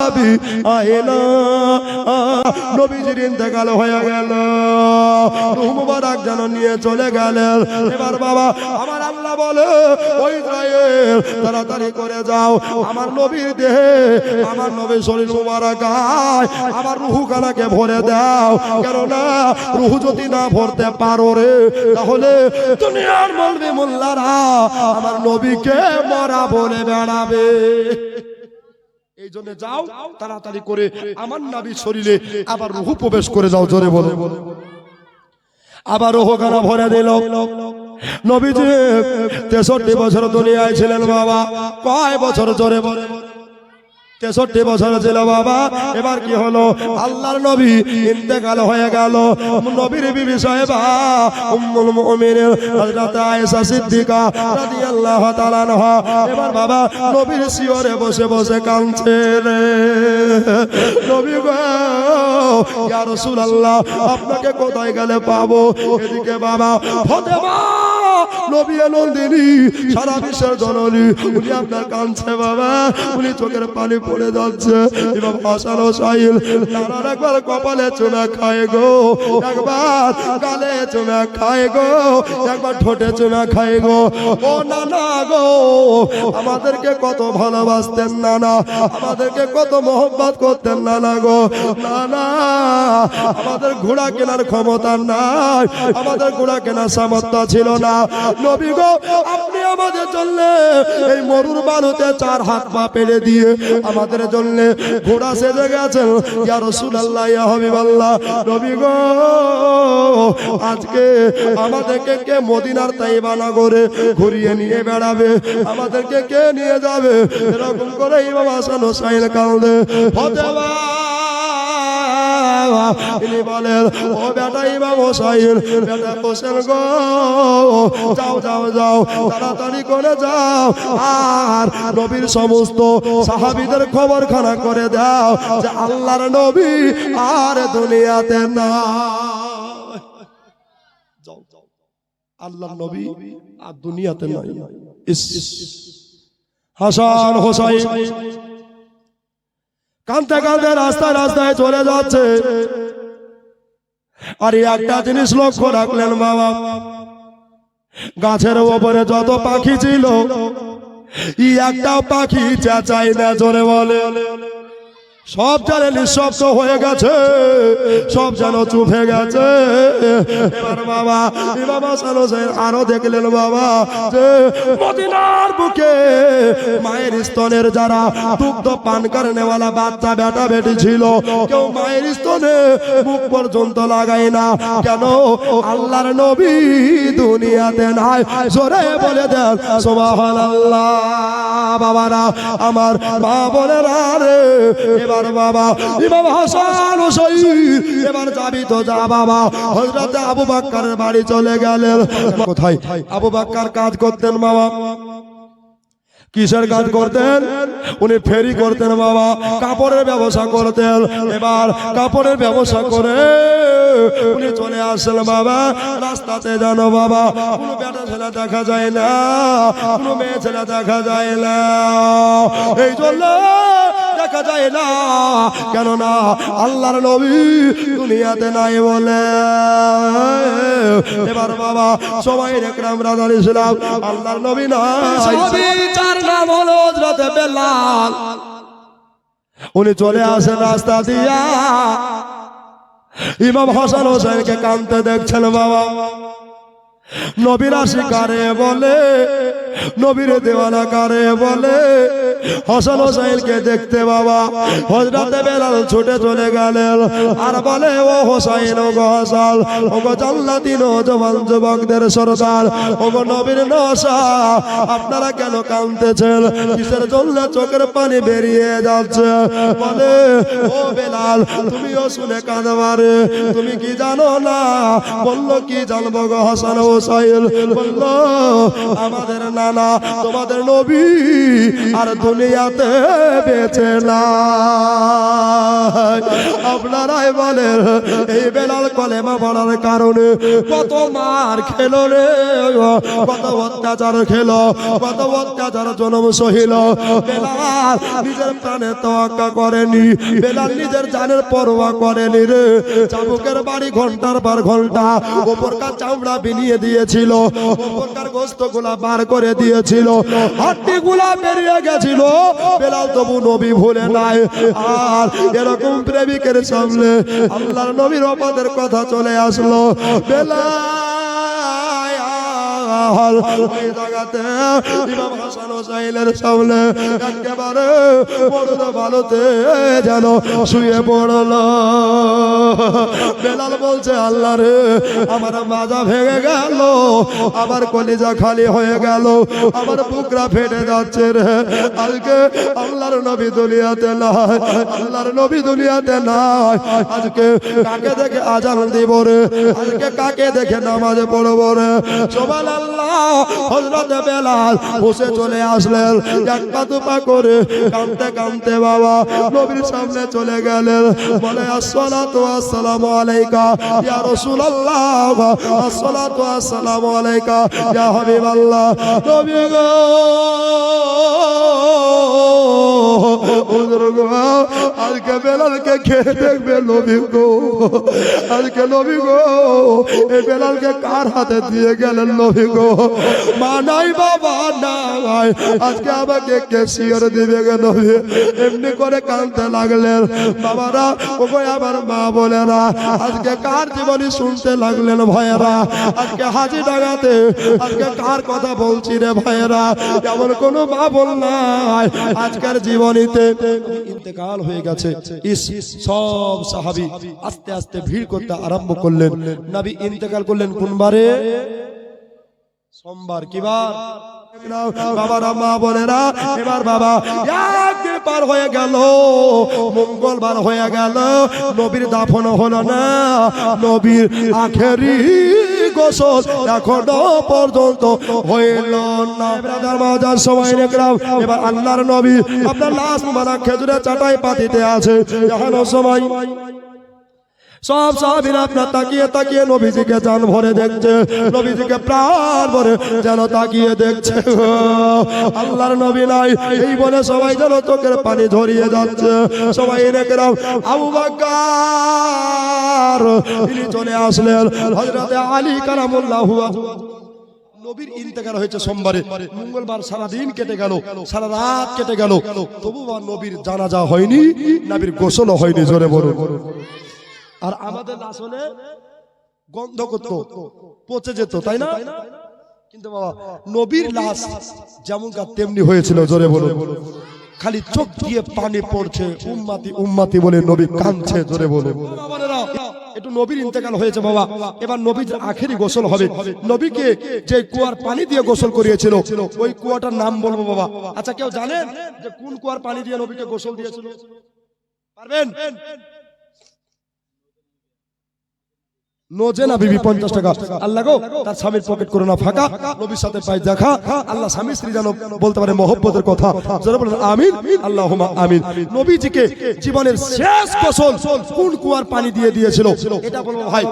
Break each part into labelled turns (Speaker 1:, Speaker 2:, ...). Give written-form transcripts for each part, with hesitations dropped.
Speaker 1: নবী আয়না নবীজির ইন্তেকাল হয়ে গেল রূহ মুবারক যেন নিয়ে চলে গেলেন এবার বাবা আমার আল্লাহ বলে ওই ইসরাইল তাড়াতাড়ি করে যাও আমার নবীর দেহে আমার নবীর শরীর মুবারক আমার রূহখানাকে ভরে দাও কেননা রূহ যদি না ভরতে পারো রে তাহলে দুনিয়ার মৌলবি মোল্লারা আমার নবীকে মরা বলে বেড়াবে এই জন্য যাও তাড়াতাড়ি করে আমার নবীর শরীরে আবার রূহ প্রবেশ করে যাও জোরে বলে আবার রূহখানা ভরে দিল নবীজি 63 বছর দুনিয়ায় ছিলেন বাবা কয় বছর জোরে বলে 63 বছর ছিল বাবা এবার কি হলো আল্লাহর নবী ইন্তেকাল হয়ে গেল নবীর বিবি সাহেবা উম্মুল মুমিনিন হযরত আয়েশা সিদ্দিকা রাদিয়াল্লাহু তাআলা আনহা এবার বাবা নবীর শিয়রে বসে বসে কাঁদছেন নবী গো ইয়া রাসূলুল্লাহ আপনাকে কোথায় গেলে পাবো এদিকে বাবা ফাতেমা নবী নন্দিনী সারা বিশ্বের জননী উনি আপনার কাঁদছে বাবা উনি চোখের পানি পড়ে যাচ্ছে ইমাম হাসান হোসাইন নানার একবার কপালে চুমা খায় গো একবার গালে চুমা খায় গো একবার ঠোঁটে চুমা খায় গো ও নানা গো আমাদেরকে কত ভালোবাসতেন নানা আমাদেরকে কত মোহব্বত করতেন নানা গো নানা আমাদের ঘোড়া কেনার ক্ষমতা নাই আমাদের ঘোড়া কেনার সামর্থ্য ছিল না নবী গো আপনি আমাদের জন্য এই মরুর বালুতে 4 হাত পা পেলে দিয়ে আমাদের জন্য ঘোড়া সেজে গেছেন ইয়া রাসূলুল্লাহ ইয়া হাবিবাল্লাহ নবী গো আজকে আমাদেরকে কে মদিনার তাইবা নগরে ঘুরিয়ে নিয়ে বেড়াবে আমাদেরকে কে নিয়ে যাবে এরকম করে ইমাম হাসান হোসাইন কাঁদে ফাতেমা তিনি বলেন ও বেটা ইমাম হোসাইন বেটা হোসেন গো যাও যাও যাও তাড়াতাড়ি করে যাও আর নবীর সমস্ত সাহাবীদের খবরখানা করে দাও যে আল্লাহর নবী আর দুনিয়াতে নাই যাও যাও আল্লাহর নবী আর দুনিয়াতে নাই হাসান হোসাইন কাঁদতে কাঁদতে রাস্তায় রাস্তায় চলে যাচ্ছে আর একটা জিনিস লক্ষ্য রাখলেন বাবা গাছের উপরে যত পাখি ছিল একটা পাখি চেঁচায় না জোরে বলে সব যেন নিঃশব্দ হয়ে গেছে সব যেন চুপ হয়ে গেছে এবার বাবা ইমাম হাসান হোসেন আরো দেখলেন বাবা যে মদিনার বুকে মায়ের স্তনের যারা দুগ্ধ পান করেনেওয়ালা বাচ্চা বেটা বেটি ছিল কেউ মায়ের স্তনে মুখ পর্যন্ত লাগায় না কেন আল্লাহর নবী দুনিয়াতে নাই জোরে বলে দেন সুবহানাল্লাহ বাবারা আমার মা বোনেরা রে এবার বাবা ইমাম হাসান হোসেন এবার যাবি তো যা বাবা হযরত আবু বকরের বাড়ি চলে গেলেন কোথায় আবু বকর কাজ করতেন বাবা কিসের কাজ করতেন উনি ফেরি করতেন বাবা কাপড়ের ব্যবসা করতেন এবার কাপড়ের ব্যবসা করে উনি চলে আসেন বাবা রাস্তাতে জানো বাবা কোনো বেটা ছেলে দেখা যায় না কোনো মেয়ে ছেলে দেখা যায় না এই জন্য দেখা যায় না কেননা আল্লাহর নবী দুনিয়াতে নাই বলে এবার বাবা সবাই একরাম রাজার ইসলাম আল্লাহর নবী নাই চার নাম হলো হযরত বেলাল উনি চলে আসেন রাস্তা দিয়া ইমাম হাসান হোসেনকে কাঁদতে দেখছেন বাবা নবীর আশিকারে বলে নবীর দেওয়ানা কারে বলে হাসান হোসেনকে দেখতে বাবা হযরত বেলাল ছুটে চলে গেলেন আর বলে ও হোসেন ও গো হাসান ও গো জান্নাতি নওজোয়ান যুবকদের সরদার ও গো নবীর নশা আপনারা কেন কাঁদতেছেন কিসের জন্য চোখের পানি বেরিয়ে যাচ্ছে বলে ও বেলাল তুমিও শুনে কাঁদবারে তুমি কি জানো না বলল কি জানবো গো হাসান হোসেন বলল আমাদের নানা তোমাদের নবী আর দুনিয়াতে বেঁচে নাই আপনারাই বলেন এই বেলাল কলেমা পড়ার কারণে কত মার খেলো রে, কত অত্যাচার খেলো, কত অত্যাচার জনম সহিল। বেলাল নিজের প্রাণে তোয়াক্কা করেনি, বেলাল নিজের জানের পরোয়া করেনি রে। চাবুকের বাড়ি ঘন্টার পর ঘন্টা ওপরকার চামড়া বিনিয়ে দিয়েছিল, ওপরকার গোস্ত গুলা বার করে দিয়েছিল, হাড্ডি গুলা বেরিয়ে গেছিল। বেলাল তবু নবী ভুলে নাই। আর এরকম প্রেমিকের সামনে আল্লাহর নবীর ওপদের কথা চলে আসলো। বেলাল ওই জায়গাতে ইমাম হাসান হোসাইনের সামনে একেবারে মরদ ভালোতে যেন শুয়ে পড়ল। বেলাল বলছে আল্লাহ রে, আমার মাজা ভেঙে গেল, আমার কলিজা খালি হয়ে গেল, আমার বুকরা ফেটে যাচ্ছে রে। আজকে আল্লাহর নবী দুনিয়াতে নাই, আল্লাহর নবী দুনিয়াতে নাই। আজকে কাকে দেখে আজান দিব রে, আজকে কাকে দেখে নামাজ পড়ব রে। সুবহানাল্লাহ। হযরত বেলাল বসে চলে আসলেন, এক পা দুপা করে কাঁদতে কাঁদতে বাবা নবীর সামনে চলে গেলেন। বলে আসসালাতু আসসালামু আলাইকা ইয়া রাসূলুল্লাহ, আসসালাতু আসসালামু আলাইকা ইয়া হাবিবাল্লাহ। নবী গো, হুজুর গো, আজকে বেলালকে খেয়ে দেখবে নবী গো, আজকে নবী গো এই বেলালকে কার হাতে দিয়ে গেলেন নবী গো? মা নাই, বাবা নাই, আজকে আমাকে কে শিয়র দিবে গে নবী? এমনি করে কাঁদতে লাগলেন। বাবারা, ওগো আমার মা বোনেরা, আজকে কার জীবনী শুনতে লাগলেন ভাইয়েরা? আজকে হাজি ডাঙাতে আজকে কার কথা বলছি রে ভাইয়েরা? এমন কোন মা বোন নাই আজকের জীবনীতে ইন্তেকাল হয়ে গেছে। সব সাহাবী আস্তে আস্তে ভিড় করতে আরম্ভ করলেন। নবী ইন্তেকাল করলেন কোন বারে? সোমবার। কি বার? বাবারা, মা বোনেরা, এবার বাবা একদিন পার হয়ে গেল, মঙ্গলবার হয়ে গেল, নবীর দাফন হলো না, নবীর আখেরি গোসল এখনো পর্যন্ত হইল না। ব্রাদার মাজার সময় দেখলাম এবার আল্লাহর নবী আপনার লাশ মুবারক খেজুরের চাটাই পাতিতে আছে, এখনো সময়। সব সাহাবীরা আপনার তাকিয়ে তাকিয়ে নবীজিকে জান ভরে দেখছে, নবীজিকে প্রাণ ভরে যেন তাকিয়ে দেখছে। আল্লাহর নবী নাই এই বলে সবাই যেন চোখের পানি ঝরিয়ে যাচ্ছে। সবাই দেখলাম আবু বকর তিনি চলে আসলেন, হযরতে আলী কারামুল্লাহু নবীর ইন্তেকাল হয়েছে সোমবারে, মঙ্গলবার সারা দিন কেটে গেল, সারা রাত কেটে গেল, তবু নবীর জানাজা হয়নি, নবীর গোসলও হয়নি। জোরে বলুন। আর আমাদের লাশ হলে গন্ধ করতো, পচে যেত, তাই না? কিন্তু বাবা নবীর লাশ যেমন তেমনি হয়েছিল। জোরে বলুন। খালি চোখ দিয়ে পানি পড়ছে, উম্মতি উম্মতি বলে নবী কাঁদছে। জোরে বলুন। একটু নবীর ইন্তেকাল হয়েছে বাবা, এবার নবীর আখেরি গোসল হবে। নবীকে যে কুয়ার পানি দিয়ে গোসল করিয়েছিল ওই কুয়াটার নাম বলবো বাবা। আচ্ছা, কেউ জানেন যে কোন কুয়ার পানি দিয়ে নবীকে গোসল দিয়েছিল? পারবেন? নোজেনা বিবি 50 টাকা। আল্লাহ গো, তার স্বামীর পকেট করে না ফাঁকা, নবীর সাথে পাই দেখা। আল্লাহ স্বামী স্ত্রী যেন বলতে পারে মহব্বতের কথা। যারা বলেন আমিন, আল্লাহুম্মা আমিন। নবীজিকে জীবনের শেষ গোসল কোন কুয়ার পানি দিয়ে দিয়েছিল এটা বলবো ভাই।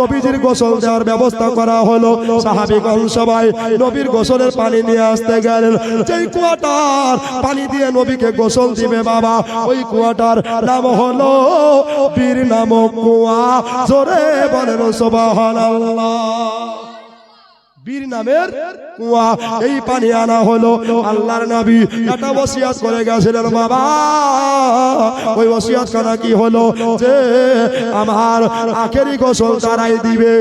Speaker 1: নবীজির গোসল দেওয়ার ব্যবস্থা করা হলো। সাহাবীগণ সবাই নবীর গোসলের পানি নিয়ে আসতে গেলেন। যেই কুয়াটার পানি দিয়ে নবীকে গোসল দিবে বাবা, ওই কুয়াটার নাম হলো বীর নামক কুয়া। জোরে বলেন সুবহানাল্লাহ। বীর নামের কুয়া, এই পানি আনা হলো। আল্লাহর নবী এটা ওসিয়ত করে গেছিলেন বাবা। ওই ওসিয়তখানা কি হলো যে আমার আখেরি গোসল তারাই দিবে,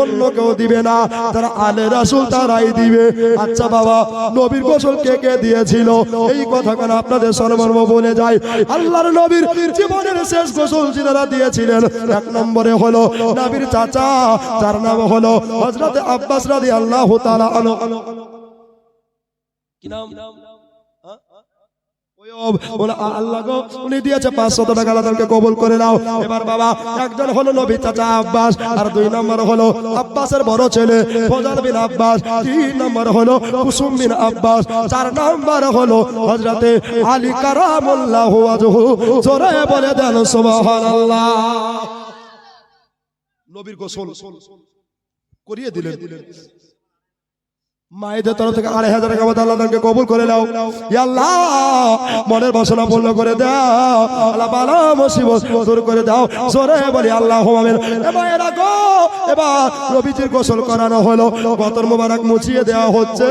Speaker 1: অন্য কেউ দিবে না, যারা আলে রাসূল তারাই দিবে। আচ্ছা বাবা, নবীর গোসল কে কে দিয়েছিল এই কথাখানা আপনাদের সর্বমর্ম বলে যায়। আল্লাহর নবীর জীবনের শেষ গোসল যিনারা দিয়েছিলেন, এক নম্বরে হলো নবীর চাচা, যার নাম হলো হযরত আব্বাস রাদিয়াল্লাহু তাআলা আনহু। কি নাম? আল্লাহ গো উনি দিয়েছে 500 টাকা, আল্লাহকে কবুল করে নাও। এবার বাবা একজন হলো নবী চাচা আব্বাস, আর 2 নম্বর হলো আব্বাসের বড় ছেলে ফজল বিন আব্বাস, 3 নম্বর হলো কুসুম বিন আব্বাস, 4 নম্বর হলো হযরতে আলী কারামাল্লাহু ওয়াজহু। জোরে বলে দেন সুবহানাল্লাহ। নবীর গোসল করিয়ে দিলেন। মায়েদের তরফ থেকে 2500 টাকা আল্লাহ তাকে কবুল করে নাও। ইয়া আল্লাহ মনের বাসনা পূর্ণ করে দাও, আল্লাহ বালা মুসিবত দূর করে দাও। জোরে বলি আল্লাহু আমিন। এবার গো এবার নবীজির গোসল করানো হলো, গতর মোবারক মুছিয়ে দেওয়া হচ্ছে,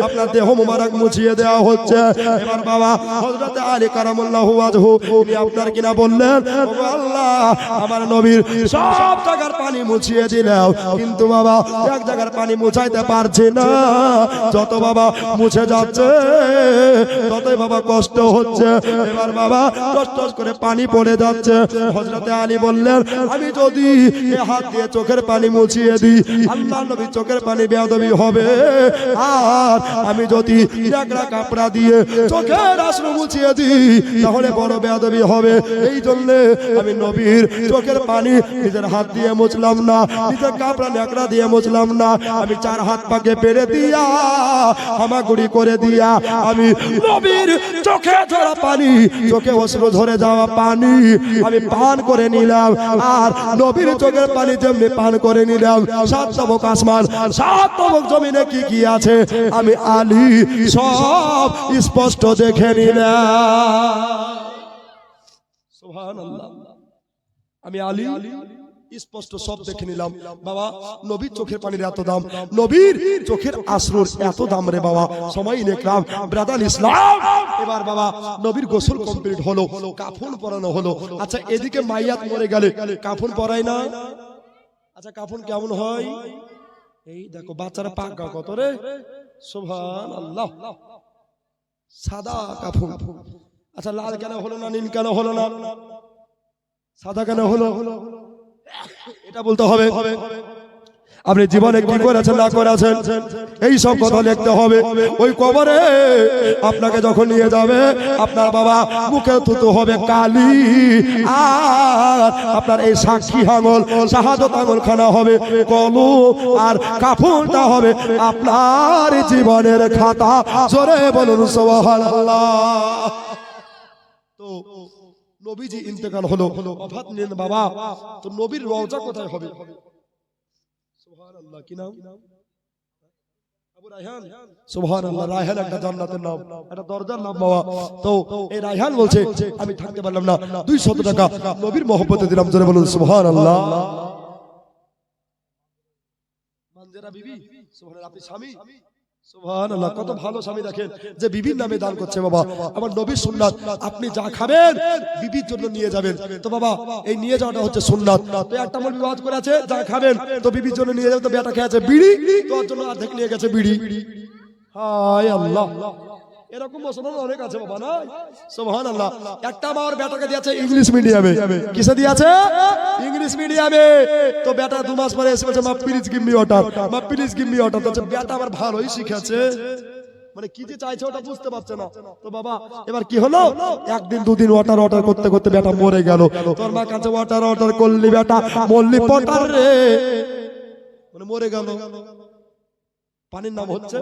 Speaker 1: আপনার দেহ মোবারক মুছিয়ে দেওয়া হচ্ছে। এবার বাবা হযরত আলী কারামাল্লাহু ওয়াজহু উনি আপনার কিনা বললেন, ওগো আল্লাহ আমার নবীর সব জায়গার পানি মুছিয়ে দিলাম, কিন্তু বাবা এক জায়গার পানি মুছাইতে পারছি না। যত বাবা মুছে যাচ্ছে ততই বাবা কষ্ট হচ্ছে। এবার বাবা কষ্ট করে পানি পড়ে যাচ্ছে। হযরতে আলী বললেন, আমি যদি এ হাত দিয়ে চোখের পানি মুছিয়ে দিই, আল্লাহর নবীর চোখের পানি বেয়াদবি হবে, আর আমি যদি ন্যাকড়া কাপড়া দিয়ে চোখের আশ্রু মুছিয়ে দিই তাহলে বড় বেয়াদবি হবে। এই জন্য আমি নবীর চোখের পানি নিজের হাত দিয়ে মুছলাম না, নিজের কাপড়া ন্যাকড়া দিয়ে মুছলাম না, আমি 4 হাত পাকে পেরে দিয়া হামাগুড়ি করে দিয়া আমি নবীর চোখে ঝরা পানি, চোখে অশ্রু ঝরে যাওয়া পানি আমি পান করে নিলাম। আর নবীর চোখের পানি যেমনি পান করে নিলাম, 7 তবক আসমান 7 তবক জমিনে কি কি আছে আমি আলী সব স্পষ্ট দেখে নিলাম। সুবহানাল্লাহ, আমি আলী স্পষ্ট সব দেখে নিলাম। বাবা নবীর চোখের পানির এত দাম, নবীর চোখের আশ্রুর এত দাম রে বাবা। সময় নেকরাম ব্রাদার ইসলাম। এবার বাবা নবীর গোসল কমপ্লিট হলো, কাফন পরানো হলো। আচ্ছা এদিকে মাইয়াত মরে গেলে কাফন পরায় না? আচ্ছা কাফন কেমন হয়? এই দেখো বাচ্চারা পাকা কত রে, সুবহানাল্লাহ, সাদা কাফন। আচ্ছা লাল কেন হলো না, নীল কেন হলো না, সাদা কেন হলো? এটা বলতে হবে। আপনি জীবনে কি করেছেন না করেছেন এই সব কথা লিখতে হবে। ওই কবরে আপনাকে যখন নিয়ে যাবে আপনার বাবা মুখে থুতু হবে কালি, আর আপনার এই সাক্ষী আঙুল শাহাদত আঙুল খানা হবে কলু, আর কাফনটা হবে আপনার জীবনের খাতা। জোরে বলুন সুবহানাল্লাহ। তো নবীজি ইন্তেকাল হলো, ওফাত নিলেন বাবা, তো নবীর রওজা কোথায় হবে? সুবহানাল্লাহ, কি নাম? আবু রায়হান। সুবহানাল্লাহ, রায়হান একটা জান্নাতের নাম, একটা দরজার নাম বাবা। তো এই রায়হান বলছে আমি থাকতে পারলাম না, 200 টাকা নবীর মহব্বতে দিলাম। জোরে বলুন সুবহানাল্লাহ। মানজেরা বিবি, সুবহানাল্লাহ, আপনি স্বামী, সুবহানাল্লাহ, কত ভালো স্বামী দেখেন যে বিবির নামে দান করছে। বাবা আমার নবীর সুন্নাত, আপনি যা খাবেন বিবির জন্য নিয়ে যাবেন। তো বাবা এই নিয়ে যাওয়াটা হচ্ছে সুন্নাত। তো একটা মৌলবি ওয়াজ করে আছে যা খাবেন তো বিবির জন্য নিয়ে যাবেন। তো বেটা খেয়েছে বিড়ি, তো ওর জন্য অর্ধেক নিয়ে গেছে বিড়ি। হায় আল্লাহ, এরকম মুসলমান অনেক আছে বাবা না। সুবহানাল্লাহ, একটা আমার বেটাকে দিয়েছে ইংলিশ মিডিয়ামে। কিসে দিয়েছে? ইংলিশ মিডিয়ামে। তো বেটা 2 মাস পরে এসে বলছে মা প্লিজ গিভ মি ওয়াটার, মা প্লিজ গিভ মি ওয়াটার। তো বেটা আবার ভালোই শিখেছে, মানে কি যে চাইছে ওটা বুঝতে পারছে না। তো বাবা এবার কি হলো, একদিন 2 দিন ওয়াটার ওয়াটার করতে করতে বেটা মরে গেল। তোর মা কাছে ওয়াটার ওয়াটার করলি বেটা মরলি পটার রে, মানে মরে গেল। পানির নাম হচ্ছে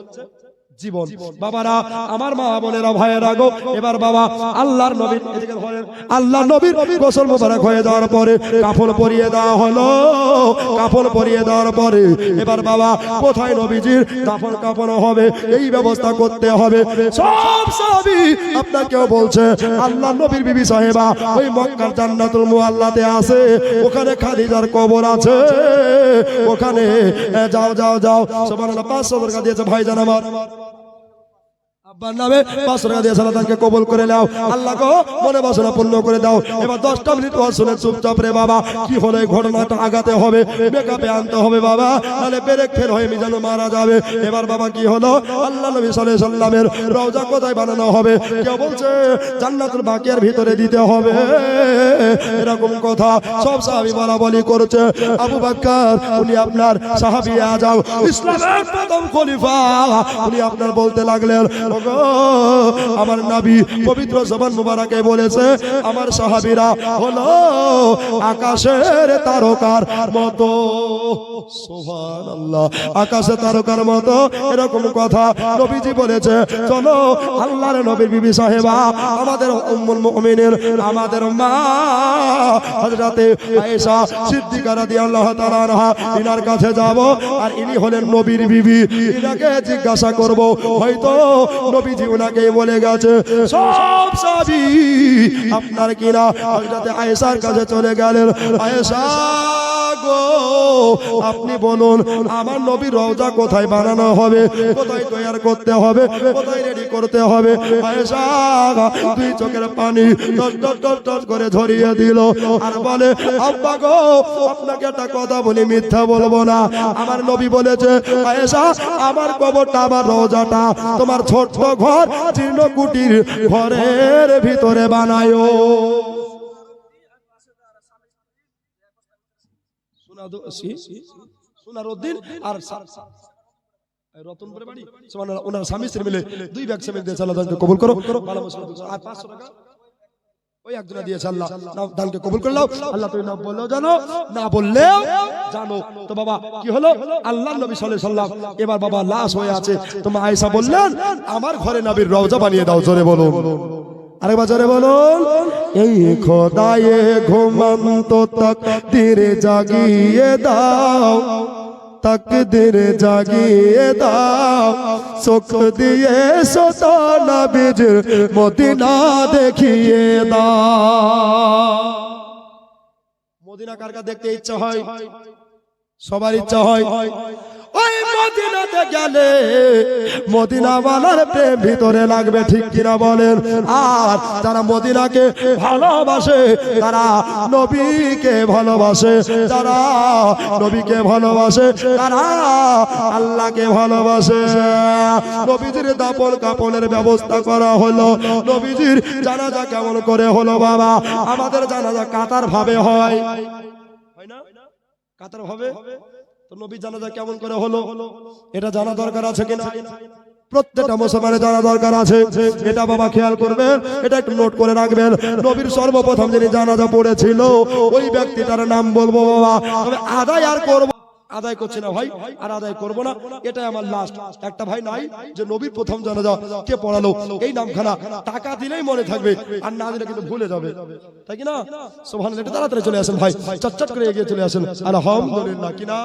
Speaker 1: জীবন। বাবারা আমার মা বোনেরা ভাইয়েরা গো, এবার বাবা আল্লাহর নবীর এদিকে ধরেন, আল্লাহর নবীর গোসল মোবারক হয়ে যাওয়ার পরে কাফন পরিয়ে দেওয়া হলো। কাফন পরিয়ে দেওয়ার পরে এবার বাবা কোথায় নবীজির দাফন কাফন হবে এই ব্যবস্থা করতে হবে। সব সাহাবী আপনাকেও বলছে আল্লাহর নবীর বিবি সাহেবা ওই মক্কার জান্নাতুল মুআল্লাতে আছে, ওখানে খাদিজার কবর আছে, ওখানে যাও যাও যাও। সুবহানাল্লাহ, 500 টাকা দিয়েছে ভাইজান আমার, আব্বার নামে 500 টাকা দিয়ে সালাতকে কবুল করে নাও। আল্লাহ গো মনে বাসনা পূর্ণ করে দাও। এবার 10টা মিনিট ওয়াজ শুনে চুপচাপ রে বাবা। কি হলো এই ঘটনাটা আগাতে হবে, মেকআপে আনতে হবে বাবা, নালে ব্রেক ফেল হয়ে মিজানো মারা যাবে। এবার বাবা কি হলো, আল্লাহ নবী সাল্লাল্লাহু আলাইহি সাল্লামের রওজা কোথায় বানানো হবে? কেউ বলছে জান্নাতুল বাকিয়ার ভিতরে দিতে হবে, এরকম কথা সব সাহাবী বলাবলি করছে। আবু বকর উনি আপনার সাহাবী আজম, ইসলামের প্রথম খলিফা, উনি আপনার বলতে লাগলেন গো আমার নবী পবিত্র জবান মুবারকে বলেছে আমার সাহাবীরা হলো আকাশের তারকার মতো। সুবহানাল্লাহ, আকাশের তারকার মতো এরকম কথা নবীজি বলেছে। চলো আল্লাহর নবীর বিবি সাহেবা আমাদের উম্মুল মুমিনিন আমাদের মা হযরতে আয়েশা সিদ্দিকা রাদিয়াল্লাহু তাআলা আনহা ইনার কাছে যাব আর ইনি হলেন নবীর বিবি। ইনাকে জিজ্ঞাসা করব, হয়তো নবীজি উনাকে বলে গেছে সব সাহাবী আপনার কিনা। হযরতে আয়েশার কাছে চলে গেলেন। আয়েশা গো আপনি বলুন আমার নবীর রওজা কোথায় বানানো হবে, কোথায় তৈরি করতে হবে, কোথায় রেডি করতে হবে। আয়েশা দুই চোখের পানি টস টস টস টস করে ঝরিয়ে দিল আর বলে আব্বা গো আপনাকে একটা কথা বলি, মিথ্যা বলবো না। আমার নবী বলেছে আয়েশা আমার কবরটা আমার রওজাটা তোমার ছোট্ট ঘর জীর্ণ কুটির ঘরের ভিতরে বানায়ো। সোনারউদ্দিন আর রতনপুরে বাড়ি ওনার স্বামী স্ত্রী মিলে 2 ব্যাগ সিমেন্ট দিয়ে আল্লাহ দানকে কবুল করো। ভালো মসজিদ আর 500 টাকা ওই একজনা দিয়েছে আল্লাহ দানকে কবুল করে নাও। আল্লাহ তুমি না বললেও জানো, না বললেও জানো। তো বাবা কি হলো, আল্লাহর নবী সাল্লাল্লাহু আলাইহি সাল্লাম এবার বাবা লাশ হয়ে আছে। তোমার আয়েশা বললেন আমার ঘরে নবীর রওজা বানিয়ে দাও। জোরে বলুন, আরেকবার জোরে বলুন। এই খোদায়ে ঘুমন্ত তাকদীর জাগিয়ে দাও, তাকদীর জাগিয়ে দাও, চোখ দিয়ে সোতা নবীর মদিনা দেখিয়ে দাও। মদিনা কার কার দেখতে ইচ্ছা হয়? সবার ইচ্ছা হয়। ওই মদিনাতে গেলে মদিনাওয়ালার প্রেম ভিতরে লাগবে, ঠিক কিনা বলেন? আর যারা মদিনাকে ভালোবাসে তারা নবীকে ভালোবাসে, যারা নবীকে ভালোবাসে তারা আল্লাহকে ভালোবাসে। নবীজির দাফন কাফনের ব্যবস্থা করা হলো। নবীজির জানাজা কেমন করে হলো বাবা? আমাদের জানাজা কাতার ভাবে হয়, হয় না? কাতার ভাবে। তো নবী জানাজা কেমন করে হলো এটা জানা দরকার আছে কিনা? প্রত্যেকটা মুসলমানের জানা দরকার আছে। এটা বাবা খেয়াল করবেন, এটা একটু নোট করে রাখবেন। নবীর সর্বপ্রথম যিনি জানাজা পড়েছিল ওই ব্যক্তিটার নাম বলবো বাবা, তবে আদায় আর করব আদায় করছি না ভাই, আর আদায় করব না। এটাই আমার লাস্ট। একটা ভাই নাই যে নবীর প্রথম জানাজা কে পড়ালো এই নামখানা টাকা দিলেই মনে থাকবে, আর না দিলে কিন্তু ভুলে যাবে, তাই কি না? সুবহানাল্লাহ। এটা তাড়াতাড়ি চলে আসেন ভাই, চটচট করে এগিয়ে চলে আসেন। আলহামদুলিল্লাহ। কিনা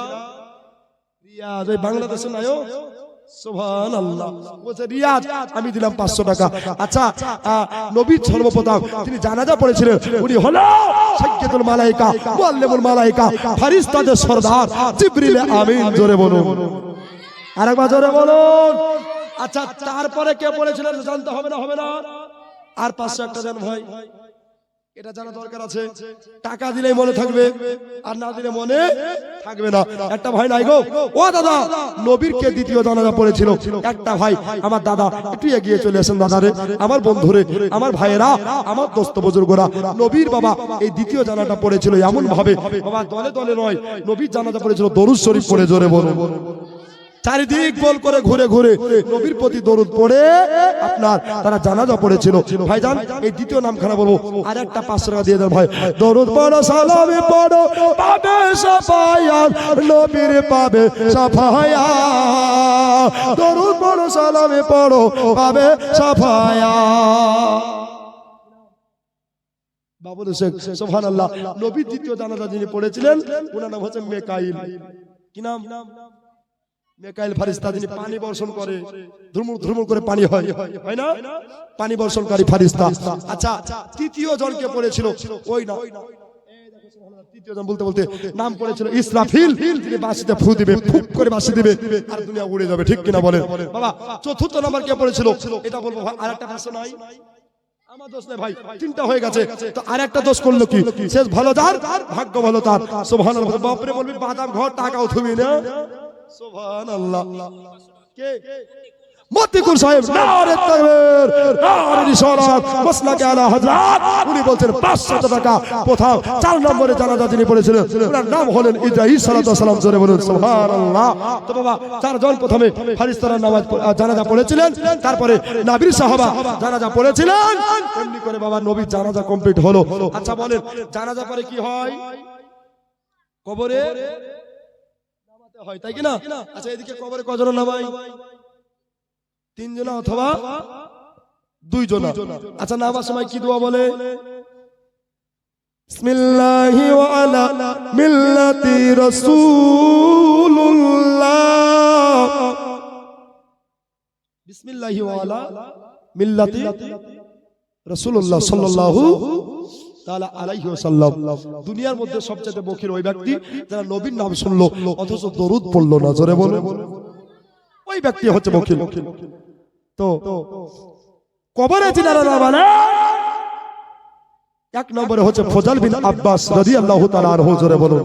Speaker 1: রিয়াজ এই বাংলাদেশে নাইও। সুবহানাল্লাহ। বলছে রিয়াজ আমি দিলাম 500 টাকা। আচ্ছা নবী সর্বপ্রথম তিনি জানাজা পড়েছিলেন উনি হলো সাইয়্যিদুল মালায়েকা মুআল্লিমুল মালায়েকা ফেরেশতাদের সরদার জিবরিল আমিন। জোরে বলুন, আরেকবার জোরে বলুন। আচ্ছা তারপরে কে পড়েছিলেন জানতে হবে না? হবে না? আর 500 একটা দেন ভাই, এটা জানা দরকার আছে। টাকা দিলেই মনে থাকবে, আর না দিলে মনে থাকবে না। একটা ভাই নাই গো, ও দাদা নবীর কে দ্বিতীয় জানাজা পড়েছিল? একটা ভাই আমার দাদা, একটু এগিয়ে চলে আসেন দাদারে, আমার বন্ধুরে, আমার ভাইয়েরা, আমার দোস্ত বুজুর্গরা। নবীর বাবা এই দ্বিতীয় জানাজা পড়েছিল এমন ভাবে বাবা, দলে দলে নয়, নবীর জানাজা পড়েছিল দরুদ শরীফ পড়ে। জোরে বলুন। চারিদিক বল করে ঘুরে ঘুরে নবীর প্রতি দরুদ পড়ে আপনার তারা জানাজা পড়েছিল। ভাইজান এই দ্বিতীয় নামখানা বলবো, আর একটা 500 টাকা দিয়ে দেন ভাই। দরুদ পড়ো সালামে পড়ো পাবে সাফায়াত, নবীর পাবে সাফায়াত। দরুদ পড়ো সালামে পড়ো পাবে সাফায়াত। বাবুল শেখ সুবহানাল্লাহ। নবীর দ্বিতীয় জানাজা যিনি পড়েছিলেন ওনার নাম হচ্ছে মেকাইল। কি নাম? মেকাইল ফেরেশতা, যিনি পানি বর্ষণ করে, ধুমুর ধুমুর করে পানি হয়, হয় না? পানি বর্ষণকারী ফেরেশতা। আচ্ছা তৃতীয় জনকে পড়েছিল ওই না, তৃতীয় জন বলতে বলতে নাম পড়েছিল ইসরাফিল। তিনি বাঁশিতে ফু দিবে, ফুক করে বাঁশি দিবে আর দুনিয়া উড়ে যাবে, ঠিক কিনা বলেন বাবা? চতুর্থ নাম্বার কে পড়েছিল এটা বলবো। আরেকটা প্রশ্ন নাই, আমার দোষ নেই ভাই, 3টা হয়ে গেছে। তো আরেকটা দোষ করলো কি? শেষ ভালো যার ভাগ্য ভালো তার। সুবহানাল্লাহ। বাপরে বলবি বাদাম ঘর টাকাও তুমি না। সুবহানাল্লাহ। কে? মতিকুল সাহেব নারে তাকবীর নারে রিসালাত মাসলাকে আলা হযরত উনি বলছেন 500 টাকা কোথাও 4 নম্বরে জানাজা যিনি পড়েছিলেন ওনার নাম হলেন ইদ্রাইস সালাতু সালাম জোরে বলুন সুবহানাল্লাহ। তো বাবা চারজন প্রথমে ফারিস্তারা নামাজ জানাজা পড়েছিলেন, তারপরে নবীর সাহাবা জানাজা পড়েছিলেন, এমনি করে বাবা নবীর জানাজা কমপ্লিট হলো। আচ্ছা বলেন জানাজা পরে কি হয়? কবরে নামাতে হয়, তাই কি না? আচ্ছা এদিকে কবরে কজন নামাই? 3 জন অথবা 2 জন। আচ্ছা নামার সময় কি দোয়া বলে? বিসমিল্লাহি ওয়া আলা মিল্লাতি রাসূলুল্লাহ, বিসমিল্লাহি ওয়া আলা মিল্লাতি রাসূলুল্লাহ সাল্লাল্লাহু তাআলা আলাইহি ওয়াসাল্লাম। দুনিয়ার মধ্যে সবচেয়ে বখিল ওই ব্যক্তি যারা নবীর নাম শুনলো অথচ দরুদ পড়লো না, জোরে বলে ওই ব্যক্তি হচ্ছে বখিল। তো কবরে যিনারা নামানে 1 নম্বরে হচ্ছে ফজল বিন আব্বাস রাদিয়াল্লাহু তাআলা আনহু, জোরে বলুন।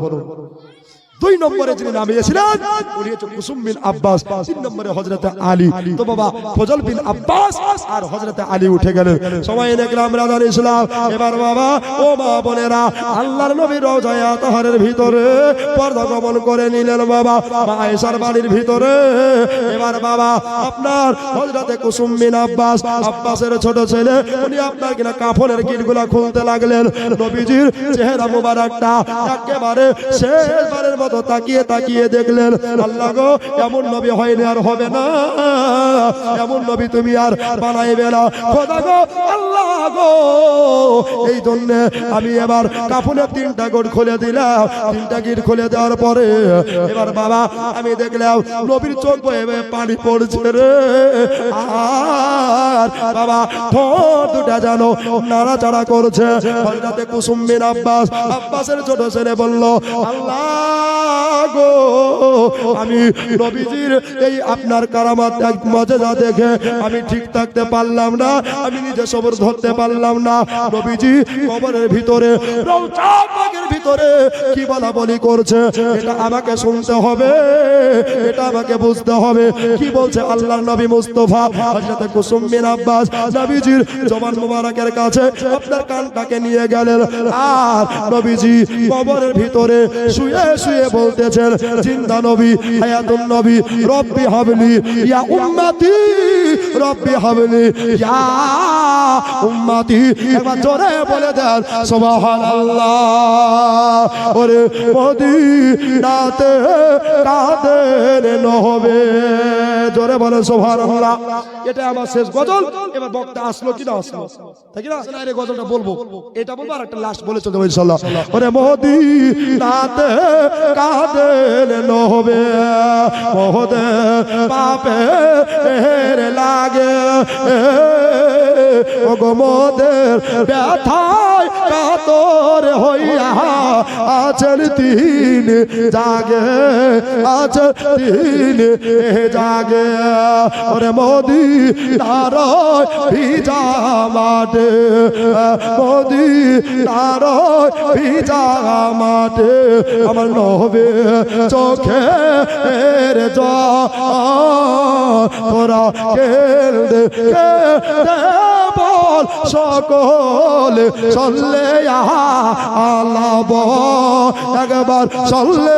Speaker 1: 2 নম্বরে যিনি নামিয়েছিলেন উনি হচ্ছে কুসুম বিন আব্বাস, 3 নম্বরে হযরত আলী। তো বাবা ফজল বিন আব্বাস আর হযরত আলী উঠে গেলেন। সময় দেখলাম রাজার ইসলাম। এবার বাবা ও মা বোনেরা আল্লাহর নবীর রওজায়ে আতহারের ভিতরে পর্দা গমন করে নিলেন বাবা মা আয়েশার বাড়ির ভিতরে। এবার বাবা আপনার হযরত কুসুম বিন আব্বাস, আব্বাসের ছোট ছেলে, উনি আপনার কিনা কাফনের গিটগুলা খুলতে লাগলেন। নবীজির চেহারা মুবারকটা একেবারে শেষবারের মতো তাকিয়ে তাকিয়ে দেখলেন। আল্লাহ গো এমন নবী হয়নি আর হবে না, এমন নবী তুমি আর বানাইবে না খোদা গো আল্লাহ গো। এই জন্য আমি এবার কাফনের 3টা গিট খুলে দিলাম। 3টা গিট খুলে দেওয়ার পরে এবার বাবা আমি দেখলাম নবীর চোখ বয়ে পানি পড়ছে রে। আর বাবা ঠোঁট দুটা যেন নাড়াচাড়া করছে। হযরত কুসুম বিন আব্বাস, আব্বাসের ছোট ছেলে বলল আল্লাহ গো আমি নবীজির এই আপনার কারামাত মুজিজা দেখে আমি ঠিক থাকতে পারলাম না, আমি নিজে সবর ধরতে পারলাম না। নবীজি কবরের ভিতরে রওজা পাকের ভিতরে কি বলা বলি করছে এটা আমাকে শুনতে হবে, এটা আমাকে বুঝতে হবে। কি বলছে আল্লাহর নবী মুস্তাফা? হযরত কুসুম বিন আব্বাস নবীজির জবান মুবারকের কাছে আপনার কানটাকে নিয়ে গেলেন। আর নবীজি কবরের ভিতরে শুয়ে শুয়ে বলতেছেন জিন্দা নবী, হায়াতুন নবী, রব্বি হাবলি ইয়া উম্মতি, রব্বি হাবলি ইয়া উম্মতি। একবার জোরে বলে দেন সুবহানাল্লাহ। ওরে মদিনাতে কাদের নহবে, জোরে বলে সুবহানাল্লাহ। এটা আমার শেষ গজল। এবার বক্তা আসলো কি না আসলো, তাই কি না? এই গজলটা বলবো, এটা বলবো আর একটা লাস্ট বলে চলে যাবো ইনশাআল্লাহ। ওরে মদিনাতে কাদের নহবে, মহদে পাপে লাগে ওগো মোদের ব্যথায় কাতর হইয়া আছেন 3 জাগে, আছেন 3 জাগে। ওরে মদিনার ভিজা মাঠে, মদিনার ভিজা মাঠে আমার নহবে চোখের জল, তোরা কেঁদে কেঁদে বল সকলে চললে আল্লাহ বল, একবার চললে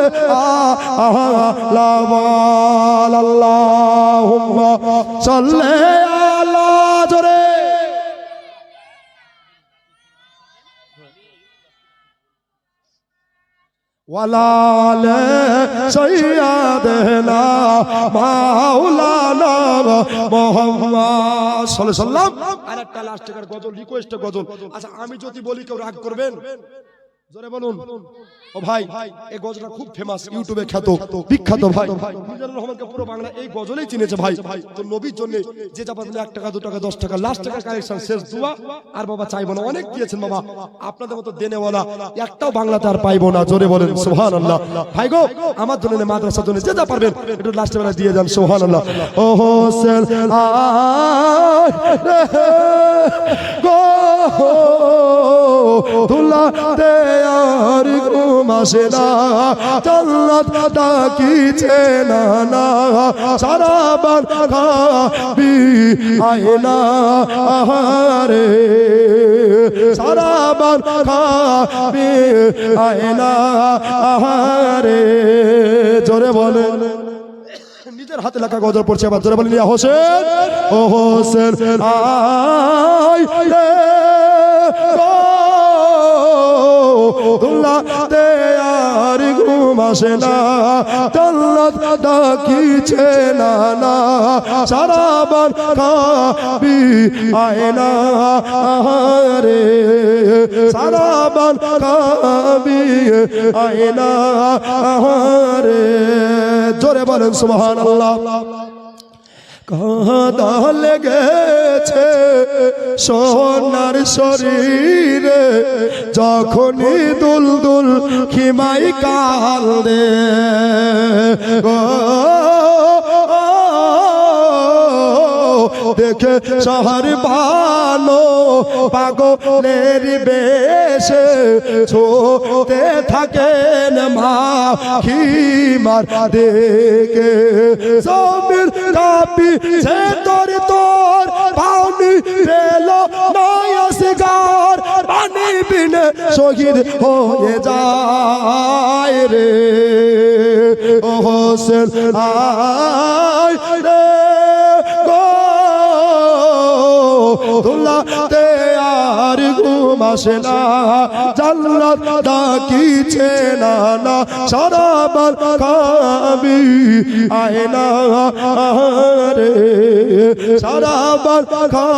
Speaker 1: আল্লাহ বল, আল্লাহুম্মা সাল্লি আলা জোরে। ওয়ালালে সাইয়্যিদানা মাওলানা মুহাম্মদ সাল্লাল্লাহু আলাইহি ওয়াসাল্লাম। আরেকটা লাস্ট এর গজল, রিকোয়েস্ট গজল। আচ্ছা আমি যদি বলি কেউ রাগ করবেন? জোরে বলুন। ও ভাই এই গজলটা খুব ফেমাস, ইউটিউবে খ্যাত বিখ্যাত ভাই মিজানুর রহমানকে পুরো বাংলা এই গজলেই চিনেছে ভাই। তো নবীর জন্য যে যা পারবেন 1 টাকা 2 টাকা 10 টাকা লাস্ট টাকা কালেকশন, শেষ দোয়া। আর বাবা চাইবো না, অনেক দিয়েছেন বাবা, আপনাদের মতো দেনেওয়ালা একটাও বাংলাতে আর পাইবো না, জোরে বলেন সুবহানাল্লাহ। ভাই গো আমার জন্য মাদ্রাসার জন্য যে যা পারবেন একটু লাস্ট বেলা দিয়ে যান সুবহানাল্লাহ। ও হোসেন আয় গো দুলাতে আর ঘুম আসে না, জান্নাত ডাকিছে না, সারাবার খাবি আয় না আহারে, সারাবার খাবি আয় না আহারে। জোরে বলে, নিজের হাতে লেখা গজল পড়ছে, আবার জোরে বলে, হোসেন ও হোসেন আয় রে দুলাতে আর ঘুম আসে না, জান্নাত ডাকিছে না, সারাবার খাবি আয় না আহারে, সারাবার খাবি আয় না আহারে। জোরে বলেন সুবহানাল্লাহ। কাঁদা লেগেছে সোনার শরীরে, যখনই দুলদুল খিমাই কান্দে গো, দেখে শহর বানো পাগলের বেশে ছোতে থাকেন মা খিমার দেখে, জমির কাপি সে তোর পানি পেল নয়সগার, পানি বিনে শহীদ হয়ে যায় রে ও হোসেন আয় রে দুলাতে আর ঘুম আসে না, জান্নাত ডাকিছে না, সারাবার খাবি আয় না আহারে, সারাবার খা